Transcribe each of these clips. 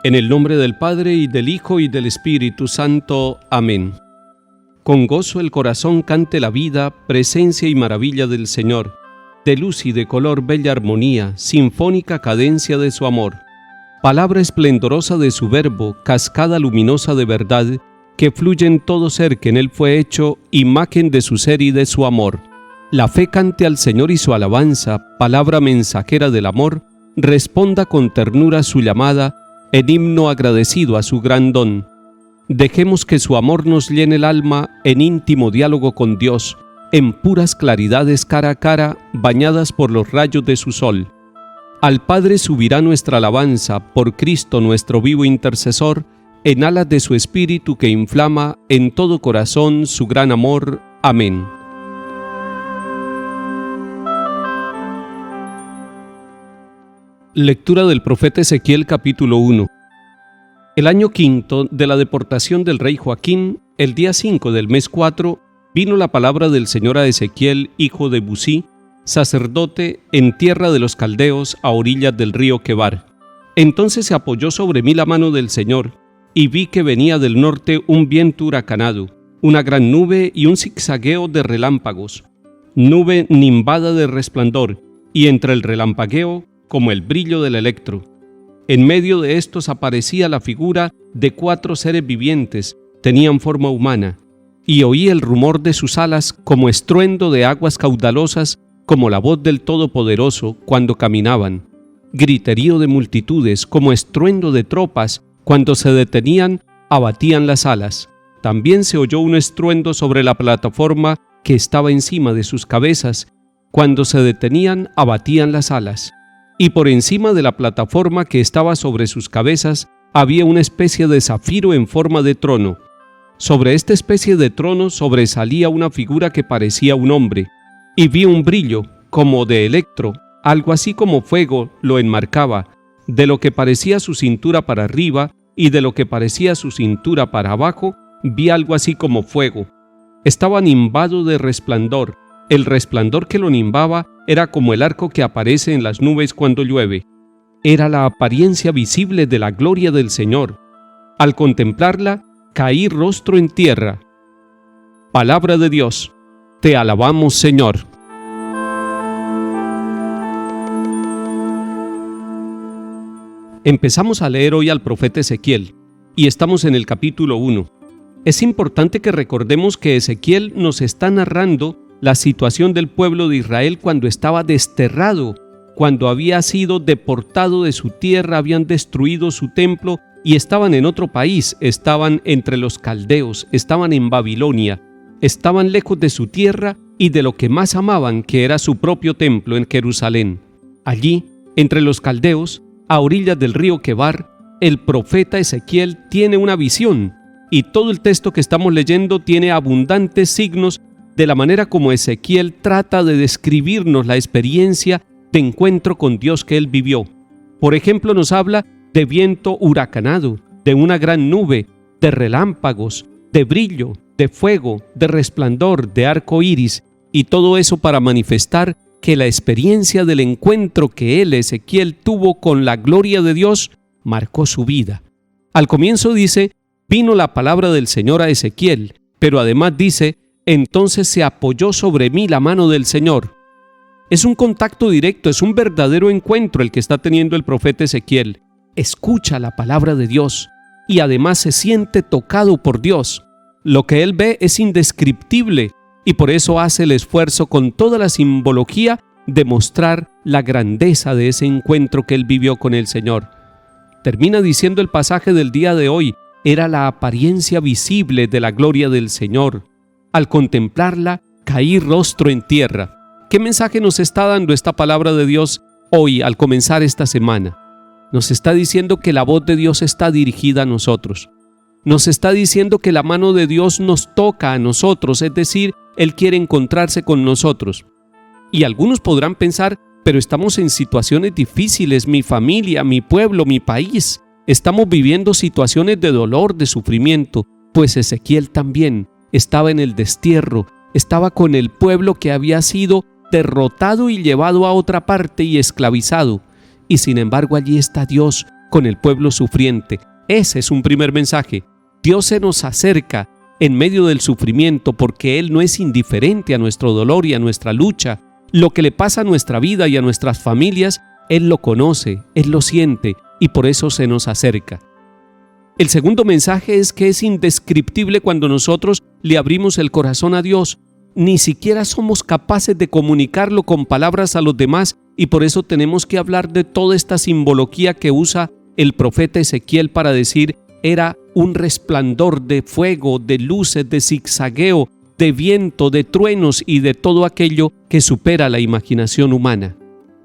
En el nombre del Padre, y del Hijo, y del Espíritu Santo. Amén. Con gozo el corazón cante la vida, presencia y maravilla del Señor. De luz y de color bella armonía, sinfónica cadencia de su amor. Palabra esplendorosa de su verbo, cascada luminosa de verdad, que fluye en todo ser que en él fue hecho, imagen de su ser y de su amor. La fe cante al Señor y su alabanza, palabra mensajera del amor, responda con ternura su llamada, en himno agradecido a su gran don. Dejemos que su amor nos llene el alma en íntimo diálogo con Dios, en puras claridades cara a cara, bañadas por los rayos de su sol. Al Padre subirá nuestra alabanza, por Cristo nuestro vivo intercesor, en alas de su Espíritu que inflama en todo corazón su gran amor. Amén. Lectura del profeta Ezequiel capítulo 1. El año quinto de la deportación del rey Joaquín, el día 5 del mes 4, vino la palabra del Señor a Ezequiel, hijo de Busí, sacerdote, en tierra de los caldeos, a orillas del río Quebar. Entonces se apoyó sobre mí la mano del Señor, y vi que venía del norte un viento huracanado, una gran nube y un zigzagueo de relámpagos, nube nimbada de resplandor, y entre el relampagueo, como el brillo del electro. En medio de estos aparecía la figura de 4 seres vivientes, tenían forma humana, y oí el rumor de sus alas como estruendo de aguas caudalosas, como la voz del Todopoderoso cuando caminaban, griterío de multitudes, como estruendo de tropas, cuando se detenían, abatían las alas. También se oyó un estruendo sobre la plataforma que estaba encima de sus cabezas, cuando se detenían, abatían las alas. Y por encima de la plataforma que estaba sobre sus cabezas había una especie de zafiro en forma de trono. Sobre esta especie de trono sobresalía una figura que parecía un hombre, y vi un brillo como de electro, algo así como fuego lo enmarcaba, de lo que parecía su cintura para arriba y de lo que parecía su cintura para abajo, vi algo así como fuego. Estaba nimbado de resplandor. El resplandor que lo nimbaba era como el arco que aparece en las nubes cuando llueve. Era la apariencia visible de la gloria del Señor. Al contemplarla, caí rostro en tierra. Palabra de Dios. Te alabamos, Señor. Empezamos a leer hoy al profeta Ezequiel, y estamos en el capítulo 1. Es importante que recordemos que Ezequiel nos está narrando la situación del pueblo de Israel cuando estaba desterrado, cuando había sido deportado de su tierra, habían destruido su templo y estaban en otro país, estaban entre los caldeos, estaban en Babilonia, estaban lejos de su tierra y de lo que más amaban, que era su propio templo en Jerusalén. Allí, entre los caldeos, a orillas del río Quebar, el profeta Ezequiel tiene una visión, y todo el texto que estamos leyendo tiene abundantes signos de la manera como Ezequiel trata de describirnos la experiencia de encuentro con Dios que él vivió. Por ejemplo, nos habla de viento huracanado, de una gran nube, de relámpagos, de brillo, de fuego, de resplandor, de arco iris, y todo eso para manifestar que la experiencia del encuentro que él, Ezequiel, tuvo con la gloria de Dios, marcó su vida. Al comienzo dice, vino la palabra del Señor a Ezequiel, pero además dice, entonces se apoyó sobre mí la mano del Señor. Es un contacto directo, es un verdadero encuentro el que está teniendo el profeta Ezequiel. Escucha la palabra de Dios y además se siente tocado por Dios. Lo que él ve es indescriptible y por eso hace el esfuerzo con toda la simbología de mostrar la grandeza de ese encuentro que él vivió con el Señor. Termina diciendo el pasaje del día de hoy, era la apariencia visible de la gloria del Señor. Al contemplarla, caí rostro en tierra. ¿Qué mensaje nos está dando esta palabra de Dios hoy al comenzar esta semana? Nos está diciendo que la voz de Dios está dirigida a nosotros. Nos está diciendo que la mano de Dios nos toca a nosotros, es decir, Él quiere encontrarse con nosotros. Y algunos podrán pensar, pero estamos en situaciones difíciles, mi familia, mi pueblo, mi país. Estamos viviendo situaciones de dolor, de sufrimiento, pues Ezequiel también estaba en el destierro, estaba con el pueblo que había sido derrotado y llevado a otra parte y esclavizado. Y sin embargo allí está Dios con el pueblo sufriente. Ese es un primer mensaje. Dios se nos acerca en medio del sufrimiento porque Él no es indiferente a nuestro dolor y a nuestra lucha. Lo que le pasa a nuestra vida y a nuestras familias, Él lo conoce, Él lo siente y por eso se nos acerca. El segundo mensaje es que es indescriptible cuando nosotros le abrimos el corazón a Dios. Ni siquiera somos capaces de comunicarlo con palabras a los demás y por eso tenemos que hablar de toda esta simbología que usa el profeta Ezequiel para decir era un resplandor de fuego, de luces, de zigzagueo, de viento, de truenos y de todo aquello que supera la imaginación humana.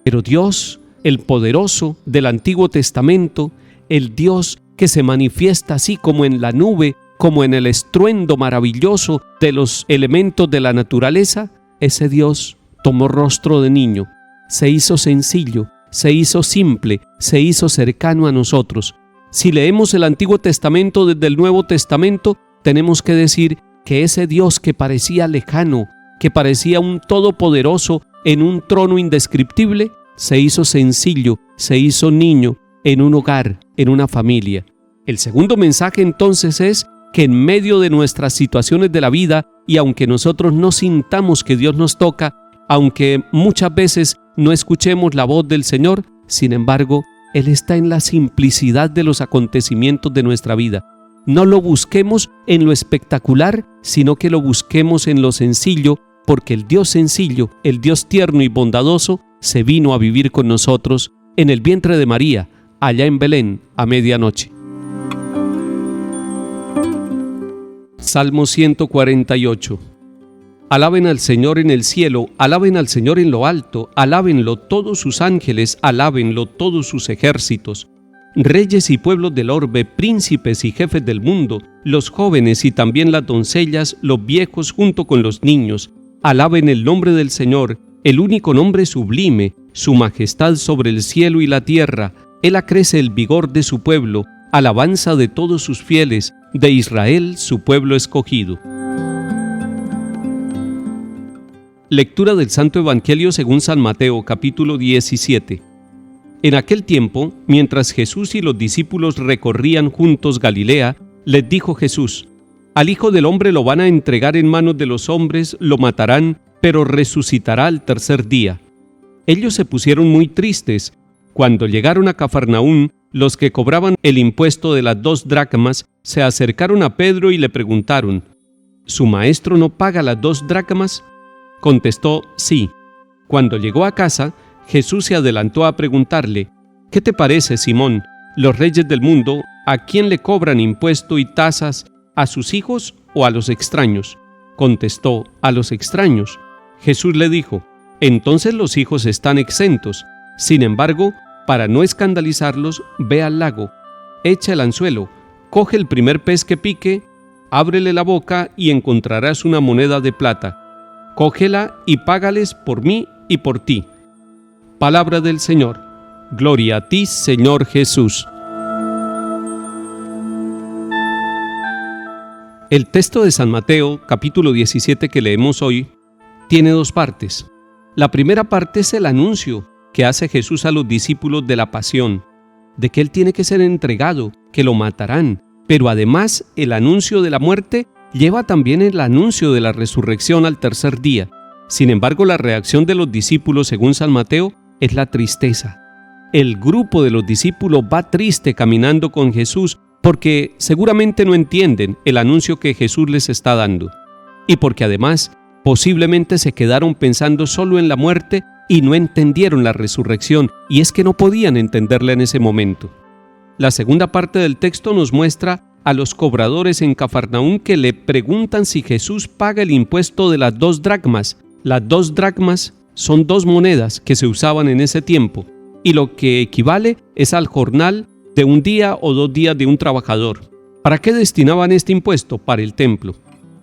Pero Dios, el poderoso del Antiguo Testamento, el Dios que se manifiesta así como en la nube, como en el estruendo maravilloso de los elementos de la naturaleza, ese Dios tomó rostro de niño, se hizo sencillo, se hizo simple, se hizo cercano a nosotros. Si leemos el Antiguo Testamento desde el Nuevo Testamento, tenemos que decir que ese Dios que parecía lejano, que parecía un todopoderoso en un trono indescriptible, se hizo sencillo, se hizo niño en un hogar, en una familia. El segundo mensaje entonces es que en medio de nuestras situaciones de la vida y aunque nosotros no sintamos que Dios nos toca, aunque muchas veces no escuchemos la voz del Señor, sin embargo, Él está en la simplicidad de los acontecimientos de nuestra vida. No lo busquemos en lo espectacular, sino que lo busquemos en lo sencillo, porque el Dios sencillo, el Dios tierno y bondadoso, se vino a vivir con nosotros en el vientre de María, allá en Belén, a medianoche. Salmo 148. Alaben al Señor en el cielo, alaben al Señor en lo alto, alábenlo todos sus ángeles, alábenlo todos sus ejércitos. Reyes y pueblos del orbe, príncipes y jefes del mundo, los jóvenes y también las doncellas, los viejos junto con los niños, alaben el nombre del Señor, el único nombre sublime, su majestad sobre el cielo y la tierra. Él acrece el vigor de su pueblo, alabanza de todos sus fieles, de Israel su pueblo escogido. Lectura del Santo Evangelio según San Mateo, capítulo 17. En aquel tiempo, mientras Jesús y los discípulos recorrían juntos Galilea, les dijo Jesús: Al Hijo del Hombre lo van a entregar en manos de los hombres, lo matarán, pero resucitará al tercer día. Ellos se pusieron muy tristes. Cuando llegaron a Cafarnaún, los que cobraban el impuesto de las 2 dracmas se acercaron a Pedro y le preguntaron: ¿Su maestro no paga las 2 dracmas? Contestó: sí. Cuando llegó a casa, Jesús se adelantó a preguntarle: ¿Qué te parece, Simón? ¿Los reyes del mundo a quién le cobran impuesto y tasas? ¿A sus hijos o a los extraños? Contestó: a los extraños. Jesús le dijo: entonces los hijos están exentos. Sin embargo, para no escandalizarlos, ve al lago, echa el anzuelo, coge el primer pez que pique, ábrele la boca y encontrarás una moneda de plata. Cógela y págales por mí y por ti. Palabra del Señor. Gloria a ti, Señor Jesús. El texto de San Mateo, capítulo 17 que leemos hoy, tiene 2 partes. La primera parte es el anuncio que hace Jesús a los discípulos de la pasión, de que Él tiene que ser entregado, que lo matarán, pero además el anuncio de la muerte lleva también el anuncio de la resurrección al tercer día. Sin embargo, la reacción de los discípulos, según San Mateo, es la tristeza. El grupo de los discípulos va triste caminando con Jesús porque seguramente no entienden el anuncio que Jesús les está dando. Y porque además, posiblemente se quedaron pensando solo en la muerte y no entendieron la resurrección, y es que no podían entenderla en ese momento. La segunda parte del texto nos muestra a los cobradores en Cafarnaún que le preguntan si Jesús paga el impuesto de las 2 dracmas. Las 2 dracmas son 2 monedas que se usaban en ese tiempo, y lo que equivale es al jornal de un día o 2 días de un trabajador. ¿Para qué destinaban este impuesto? Para el templo.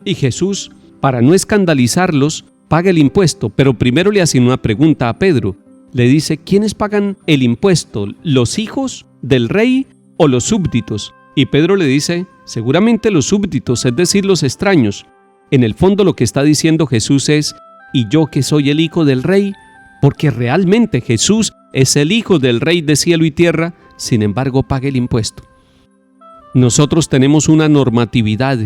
Y Jesús, para no escandalizarlos, paga el impuesto, pero primero le hace una pregunta a Pedro. Le dice: ¿quiénes pagan el impuesto? ¿Los hijos del rey o los súbditos? Y Pedro le dice: seguramente los súbditos, es decir, los extraños. En el fondo lo que está diciendo Jesús es: ¿y yo que soy el hijo del rey? Porque realmente Jesús es el hijo del rey de cielo y tierra, sin embargo pague el impuesto. Nosotros tenemos una normatividad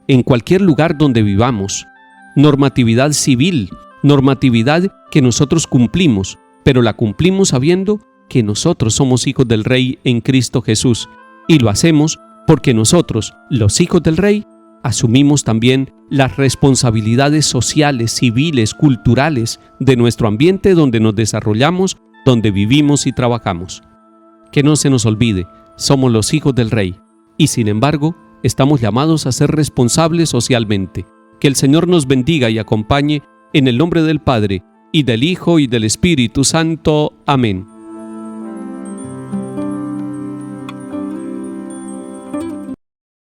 en cualquier lugar donde vivamos, normatividad civil, normatividad que nosotros cumplimos, pero la cumplimos sabiendo que nosotros somos hijos del Rey en Cristo Jesús, y lo hacemos porque nosotros, los hijos del Rey, asumimos también las responsabilidades sociales, civiles, culturales de nuestro ambiente donde nos desarrollamos, donde vivimos y trabajamos. Que no se nos olvide, somos los hijos del Rey y sin embargo estamos llamados a ser responsables socialmente. Que el Señor nos bendiga y acompañe en el nombre del Padre, y del Hijo y del Espíritu Santo. Amén.